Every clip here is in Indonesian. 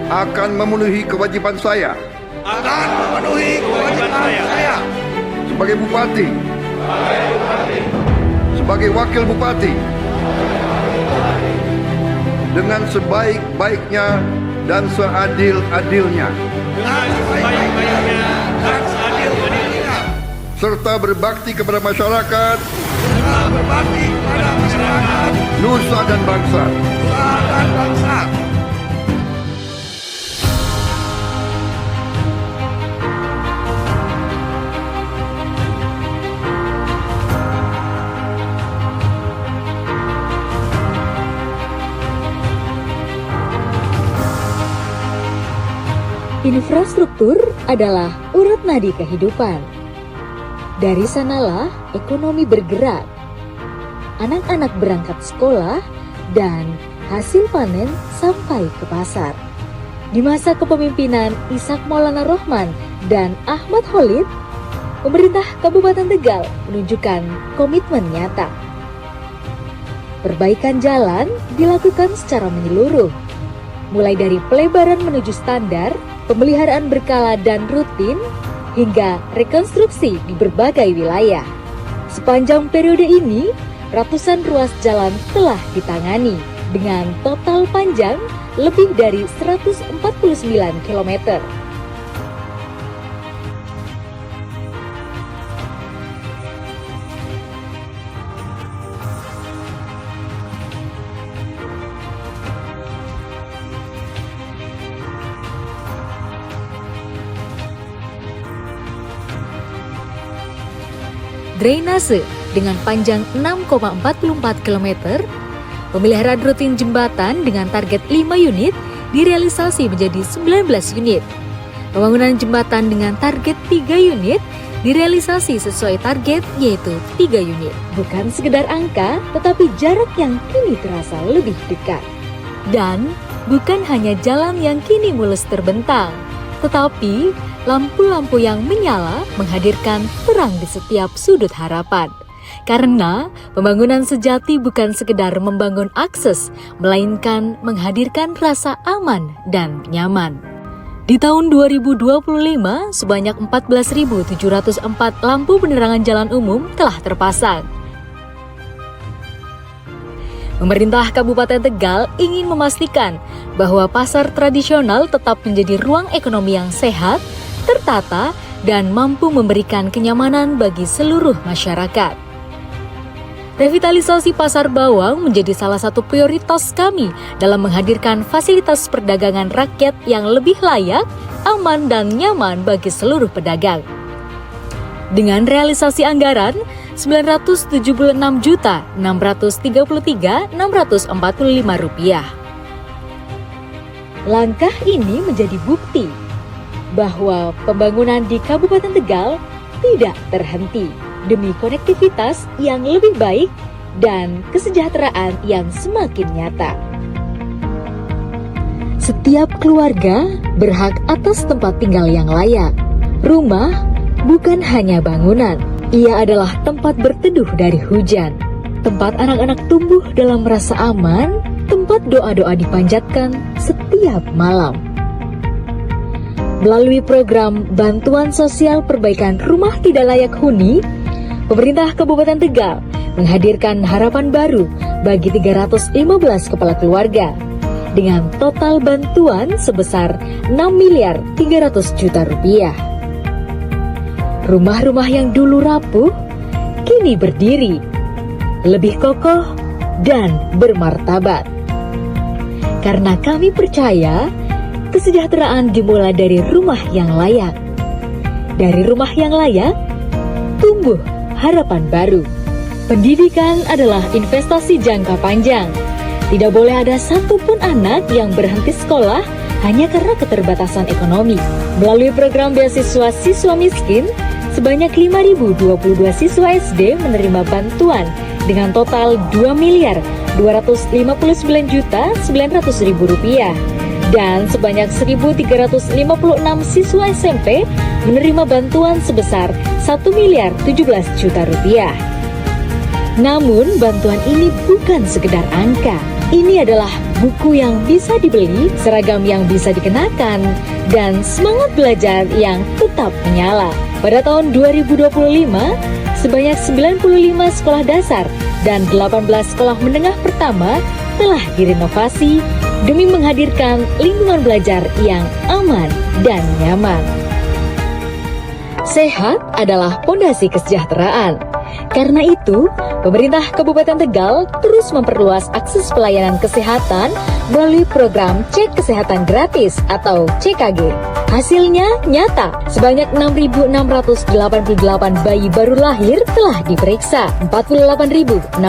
akan memenuhi kewajiban saya sebagai bupati, sebagai wakil bupati, dengan sebaik-baiknya dan seadil-adilnya, serta berbakti kepada masyarakat, nusa dan bangsa. Infrastruktur adalah urat nadi kehidupan. Dari sanalah ekonomi bergerak. Anak-anak berangkat sekolah dan hasil panen sampai ke pasar. Di masa kepemimpinan Ishak Maulana Rohman dan Ahmad Khalid, pemerintah Kabupaten Tegal menunjukkan komitmen nyata. Perbaikan jalan dilakukan secara menyeluruh, mulai dari pelebaran menuju standar, pemeliharaan berkala dan rutin, hingga rekonstruksi di berbagai wilayah. Sepanjang periode ini, ratusan ruas jalan telah ditangani dengan total panjang lebih dari 149 km. Drainase dengan panjang 6,44 km, pemeliharaan rutin jembatan dengan target 5 unit direalisasi menjadi 19 unit. Pembangunan jembatan dengan target 3 unit direalisasi sesuai target yaitu 3 unit. Bukan sekedar angka, tetapi jarak yang kini terasa lebih dekat. Dan bukan hanya jalan yang kini mulus terbentang, tetapi lampu-lampu yang menyala menghadirkan terang di setiap sudut harapan. Karena pembangunan sejati bukan sekedar membangun akses, melainkan menghadirkan rasa aman dan nyaman. Di tahun 2025, sebanyak 14.704 lampu penerangan jalan umum telah terpasang. Pemerintah Kabupaten Tegal ingin memastikan bahwa pasar tradisional tetap menjadi ruang ekonomi yang sehat, tertata, dan mampu memberikan kenyamanan bagi seluruh masyarakat. Revitalisasi Pasar Bawang menjadi salah satu prioritas kami dalam menghadirkan fasilitas perdagangan rakyat yang lebih layak, aman, dan nyaman bagi seluruh pedagang. Dengan realisasi anggaran Rp976.633.645. Langkah ini menjadi bukti bahwa pembangunan di Kabupaten Tegal tidak terhenti demi konektivitas yang lebih baik dan kesejahteraan yang semakin nyata. Setiap keluarga berhak atas tempat tinggal yang layak. Rumah bukan hanya bangunan, ia adalah tempat berteduh dari hujan, tempat anak-anak tumbuh dalam rasa aman, tempat doa-doa dipanjatkan setiap malam. Melalui program Bantuan Sosial Perbaikan Rumah Tidak Layak Huni, pemerintah Kabupaten Tegal menghadirkan harapan baru bagi 315 kepala keluarga dengan total bantuan sebesar Rp6.300.000.000. Rumah-rumah yang dulu rapuh kini berdiri, lebih kokoh dan bermartabat. Karena kami percaya kesejahteraan dimulai dari rumah yang layak. Dari rumah yang layak, tumbuh harapan baru. Pendidikan adalah investasi jangka panjang. Tidak boleh ada satupun anak yang berhenti sekolah hanya karena keterbatasan ekonomi. Melalui program beasiswa siswa miskin, sebanyak 5.022 siswa SD menerima bantuan dengan total Rp2.259.900.000 dan sebanyak 1.356 siswa SMP menerima bantuan sebesar Rp1.017.000.000. Namun bantuan ini bukan sekedar angka, ini adalah buku yang bisa dibeli, seragam yang bisa dikenakan, dan semangat belajar yang tetap menyala. Pada tahun 2025, sebanyak 95 sekolah dasar dan 18 sekolah menengah pertama telah direnovasi demi menghadirkan lingkungan belajar yang aman dan nyaman. Sehat adalah pondasi kesejahteraan. Karena itu, pemerintah Kabupaten Tegal terus memperluas akses pelayanan kesehatan melalui program Cek Kesehatan Gratis atau CKG. Hasilnya nyata, sebanyak 6.688 bayi baru lahir telah diperiksa, 48.616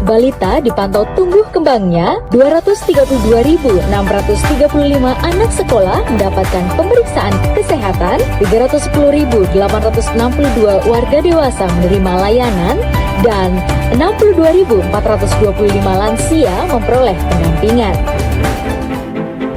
balita dipantau tumbuh kembangnya, 232.635 anak sekolah mendapatkan pemeriksaan kesehatan, 310.862 warga dewasa menerima layanan, dan 62.425 lansia memperoleh pendampingan.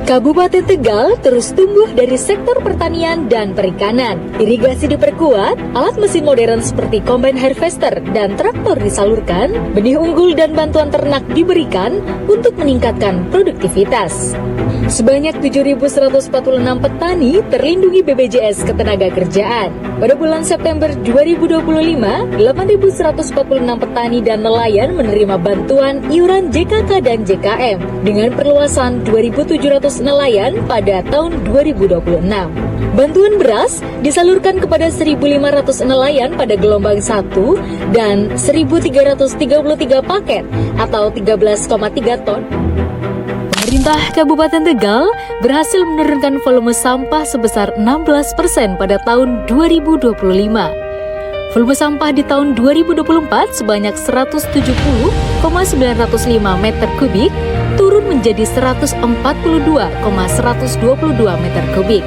Kabupaten Tegal terus tumbuh dari sektor pertanian dan perikanan. Irigasi diperkuat, alat mesin modern seperti combine harvester dan traktor disalurkan, benih unggul dan bantuan ternak diberikan untuk meningkatkan produktivitas. Sebanyak 7.146 petani terlindungi BPJS Ketenagakerjaan. Pada bulan September 2025, 8.146 petani dan nelayan menerima bantuan iuran JKK dan JKM dengan perluasan 2.700 nelayan pada tahun 2026. Bantuan beras disalurkan kepada 1.500 nelayan pada gelombang 1 dan 1.333 paket atau 13,3 ton. Pemerintah Kabupaten Tegal berhasil menurunkan volume sampah sebesar 16% pada tahun 2025. Volume sampah di tahun 2024 sebanyak 170,905 meter kubik turun menjadi 142,122 meter kubik.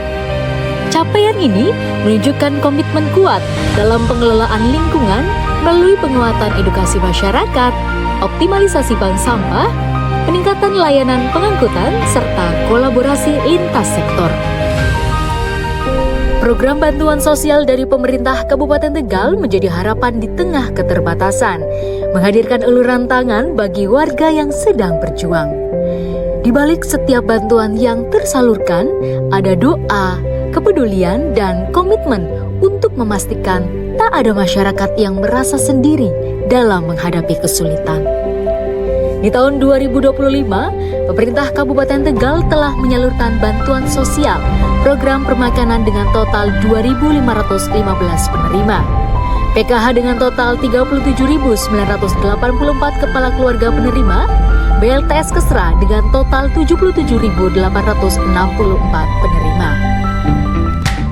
Capaian ini menunjukkan komitmen kuat dalam pengelolaan lingkungan melalui penguatan edukasi masyarakat, optimalisasi bank sampah, peningkatan layanan pengangkutan, serta kolaborasi lintas sektor. Program bantuan sosial dari pemerintah Kabupaten Tegal menjadi harapan di tengah keterbatasan, menghadirkan uluran tangan bagi warga yang sedang berjuang. Di balik setiap bantuan yang tersalurkan, ada doa, kepedulian, dan komitmen untuk memastikan tak ada masyarakat yang merasa sendiri dalam menghadapi kesulitan. Di tahun 2025, pemerintah Kabupaten Tegal telah menyalurkan bantuan sosial program permakanan dengan total 2.515 penerima. PKH dengan total 37.984 kepala keluarga penerima, BLTS Kesra dengan total 77.864 penerima.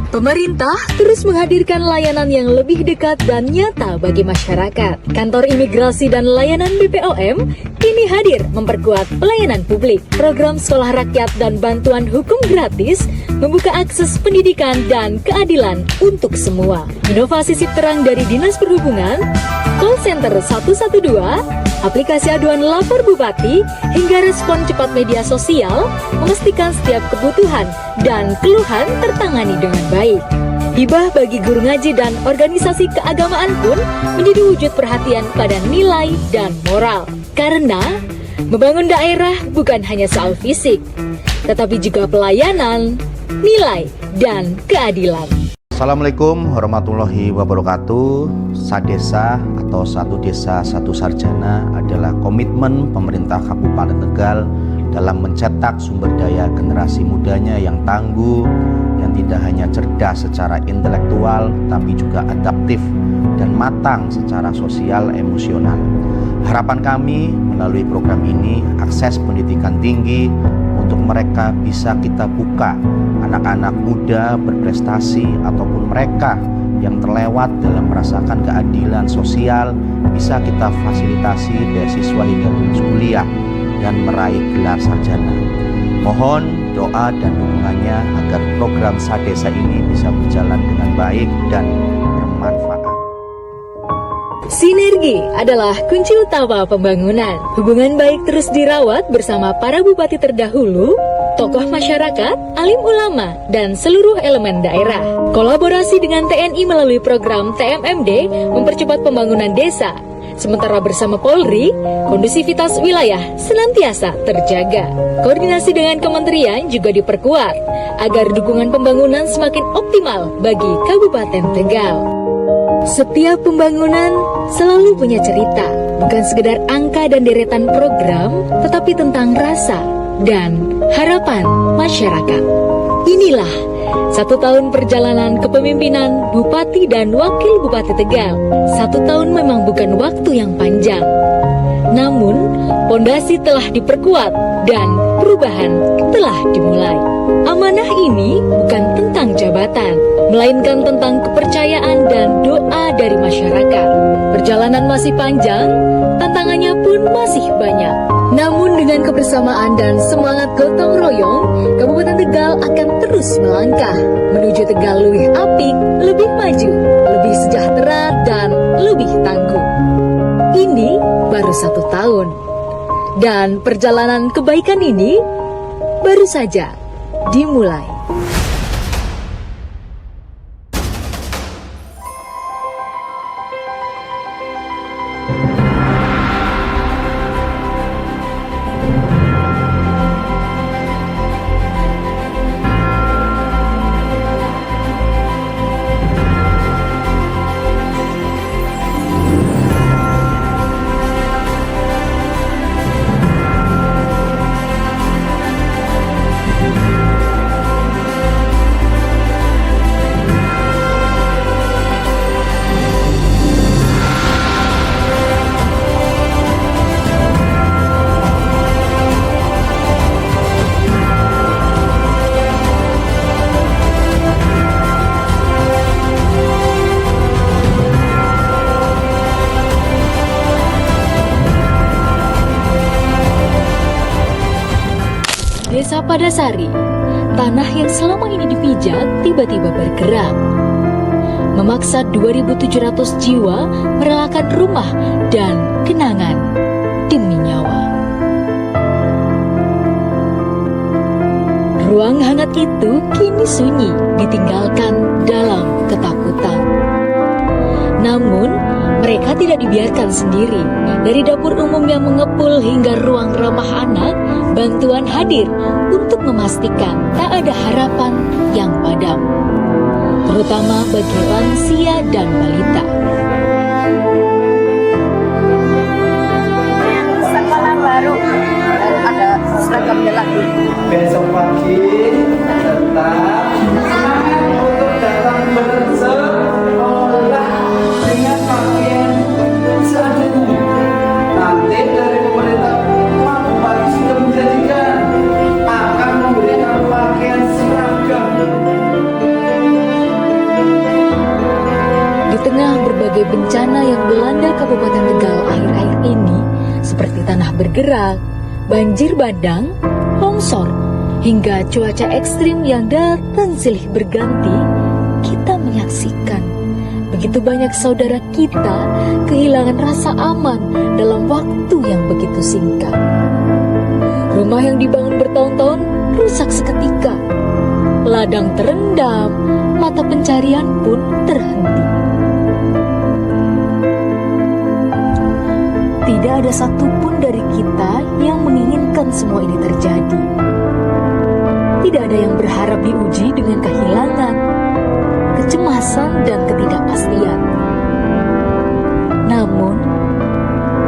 Pemerintah terus menghadirkan layanan yang lebih dekat dan nyata bagi masyarakat. Kantor Imigrasi dan Layanan BPOM kini hadir memperkuat pelayanan publik. Program sekolah rakyat dan bantuan hukum gratis membuka akses pendidikan dan keadilan untuk semua. Inovasi sip terang dari Dinas Perhubungan, call center 112, aplikasi aduan lapor bupati, hingga respon cepat media sosial memastikan setiap kebutuhan dan keluhan tertangani dengan baik. Hibah bagi guru ngaji dan organisasi keagamaan pun menjadi wujud perhatian pada nilai dan moral. Karena membangun daerah bukan hanya soal fisik, tetapi juga pelayanan, nilai, dan keadilan. Assalamualaikum warahmatullahi wabarakatuh. Sadesa atau Satu Desa Satu Sarjana adalah komitmen pemerintah Kabupaten Tegal dalam mencetak sumber daya generasi mudanya yang tangguh, yang tidak hanya cerdas secara intelektual, tapi juga adaptif dan matang secara sosial emosional. Harapan kami melalui program ini, akses pendidikan tinggi untuk mereka bisa kita buka. Anak-anak muda berprestasi ataupun mereka yang terlewat dalam merasakan keadilan sosial bisa kita fasilitasi beasiswa hingga lulus kuliah dan meraih gelar sarjana. Mohon doa dan dukungannya agar program Sadesa ini bisa berjalan dengan baik dan bermanfaat. Sinergi adalah kunci utama pembangunan. Hubungan baik terus dirawat bersama para bupati terdahulu, tokoh masyarakat, alim ulama, dan seluruh elemen daerah. Kolaborasi dengan TNI melalui program TMMD mempercepat pembangunan desa, Sementara bersama Polri, kondusivitas wilayah senantiasa terjaga. Koordinasi dengan kementerian juga diperkuat agar dukungan pembangunan semakin optimal bagi Kabupaten Tegal. Setiap pembangunan selalu punya cerita, bukan sekedar angka dan deretan program, tetapi tentang rasa dan harapan masyarakat. Inilah 1 tahun perjalanan kepemimpinan Bupati dan Wakil Bupati Tegal. 1 tahun memang bukan waktu yang panjang, namun pondasi telah diperkuat dan perubahan telah dimulai. Amanah ini bukan tentang jabatan, melainkan tentang kepercayaan dan doa dari masyarakat. Perjalanan masih panjang, tantangannya pun masih banyak. Namun dengan kebersamaan dan semangat gotong royong, Kabupaten Tegal akan terus melangkah menuju Tegal lebih apik, lebih maju, lebih sejahtera, dan lebih tangguh. Ini baru 1 tahun, dan perjalanan kebaikan ini baru saja dimulai. Desa Padasari, tanah yang selama ini dipijak tiba-tiba bergerak. Memaksa 2.700 jiwa merelakan rumah dan kenangan demi nyawa. Ruang hangat itu kini sunyi, ditinggalkan dalam ketakutan. Namun, mereka tidak dibiarkan sendiri. Dari dapur umum yang mengepul hingga ruang ramah anak, bantuan hadir untuk memastikan tak ada harapan yang padam, terutama bagi lansia dan balita. Sekolah baru ada seragamnya lagi. Besok pagi tetap semangat untuk datang bersekolah dengan pakaian seadanya. Nanti dari pemerintah Pak Bupati sudah menjanjikan akan memberikan pakaian seragam. Di tengah berbagai bencana yang melanda Kabupaten Tegal akhir-akhir ini, seperti tanah bergerak, banjir bandang, longsor, hingga cuaca ekstrim yang datang silih berganti, kita menyaksikan begitu banyak saudara kita kehilangan rasa aman dalam waktu yang begitu singkat. Rumah yang dibangun bertahun-tahun rusak seketika, ladang terendam, mata pencarian pun terhenti. Tidak ada satupun dari kita yang menginginkan semua ini terjadi. Tidak ada yang berharap diuji dengan kehilangan, kecemasan, dan ketidakpastian. Namun,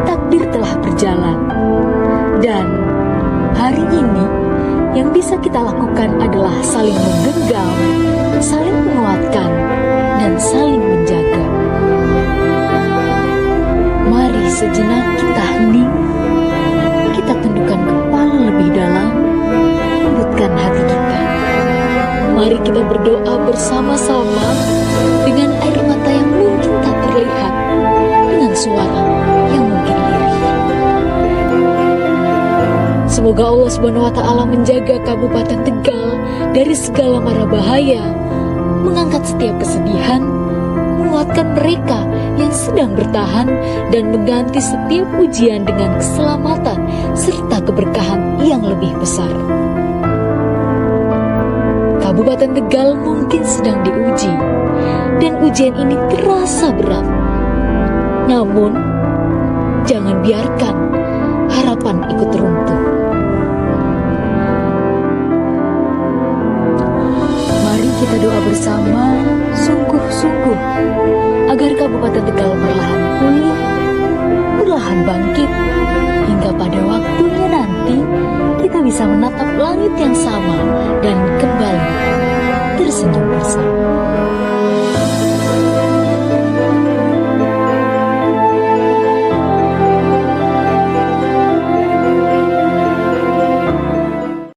takdir telah berjalan. Dan hari ini, yang bisa kita lakukan adalah saling menggenggam, saling menguatkan, dan saling menjaga. Mari sejenak kita hening, kita tundukkan kepala lebih dalam, lembutkan hati kita. Mari kita berdoa bersama-sama dengan air mata yang mungkin tak terlihat, dengan suara yang mungkin lirih. Semoga Allah SWT menjaga Kabupaten Tegal dari segala mara bahaya, mengangkat setiap kesedihan, menguatkan mereka yang sedang bertahan, dan mengganti setiap ujian dengan keselamatan serta keberkahan yang lebih besar. Kabupaten Tegal mungkin sedang diuji, dan ujian ini terasa berat. Namun, Jangan biarkan harapan ikut runtuh. Mari kita doa bersama sungguh-sungguh agar Kabupaten Tegal perlahan pulih, perlahan bangkit, hingga pada waktunya nanti kita bisa menatap langit yang sama dan kembali tersenyum bersama.